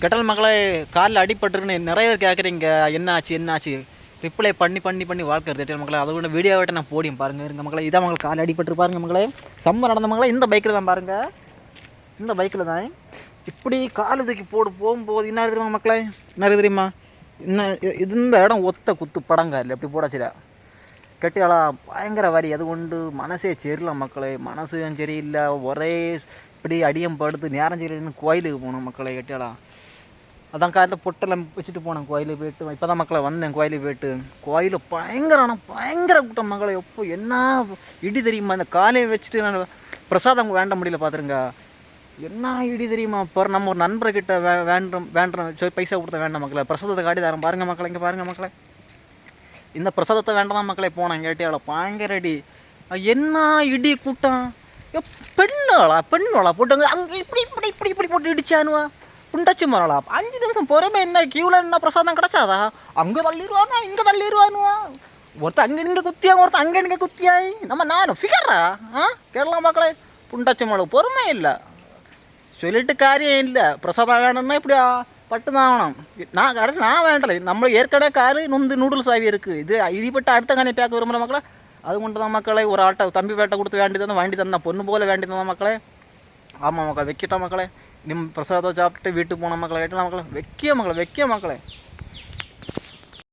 Kettle மக்களை காலில் அடிபட்டுருன்னு நிறைய பேர் கேட்குறீங்க, என்னாச்சு ரிப்ளை பண்ணி வாழ்க்கை கெட்டல் மக்களை. அதை விட வீடியோவிட்ட நான் போடியும் பாருங்கள் இருங்க மக்களை. இதான் மக்களை காலில் அடிபட்டு பாருங்கள் மக்களை. செம்ம நடந்த மக்களை. இந்த பைக்கில் தான் பாருங்கள், இந்த பைக்கில் தான் இப்படி காலு தூக்கி போகும்போது என்ன தெரியுமா மக்களை, என்ன தெரியுமா, இன்னும் இந்த இடம் ஒத்த குத்து படங்காரில் எப்படி போடாச்சுடா கெட்டியாளா பயங்கர வரி. அது கொண்டு மனசே சரியில்லை மக்களை, மனசும் சரியில்லை. ஒரே இப்படி அடியம் படுத்து நேரம் சரியில்லைன்னு கோயிலுக்கு போகணும் மக்களை கெட்டியாளா. அதான் காலத்தில் பொட்டெல்லாம் வச்சுட்டு போனேன் கோயிலுக்கு போய்ட்டு. இப்போ தான் மக்களை வந்தேன் கோயிலுக்கு போய்ட்டு. கோயில் பயங்கர கூட்டம் மக்களை. எப்போ என்ன இடி தெரியுமா, இந்த காலையை வச்சுட்டு நான் பிரசாதம் வேண்ட முடியல பார்த்துருங்க. என்ன இடி தெரியுமா. இப்போ நம்ம ஒரு நண்பர்கிட்ட வேண்டுறோம் பைசா கொடுத்த வேண்டாம் மக்களை, பிரசாதத்தை காட்டி தரேன் பாருங்கள் மக்களை. இங்கே பாருங்கள் மக்களை, இந்த பிரசாதத்தை வேண்டாம் மக்களை. போனேன் கேட்டியாளோ பயங்கர அடி. என்ன இடி கூட்டம். பெண்ணோளா போட்டு அங்கே இப்படி போட்டு இடிச்சானுவா. புண்டாச்சு மரளா 5 நிமிஷம் பொறுமை என்ன கியூவில் என்ன பிரசாதம் கிடச்சாதா. அங்கே தள்ளிடுவானா இங்கே தள்ளிடுவானுவா. ஒருத்தர் அங்கே இங்கே குத்தியா, ஒருத்தர் அங்கே இங்கே குத்தியாய். நானும் ஃபிகரா கேரளா மக்களை. புண்டாச்சு மரம் பொறுமை இல்லை, சொல்லிட்டு காரியம் இல்லை. பிரசாதம் வேணும்னா இப்படி பட்டு தான் ஆகணும். நான் வேண்டலை. நம்ம ஏற்கனவே காரு நூடுல்ஸ் ஆகி இருக்குது. இது இடிப்பட்டு அடுத்த காணி பேக்க விரும்புகிற மக்களை. அது கொண்டு தான் மக்களை ஒரு ஆட்டை தம்பி வேட்டை கொடுத்து வாங்கி தந்தான் பொண்ணு போல் வேண்டி தந்தான் மக்களே. ஆமாம் மக்களே, வைக்கிட்டோம் மக்களே. பிரசாதம் சாப்பிட்டு வீட்டுக்கு போன மக்களை கேட்டால் மக்களை வைக்க மக்களே.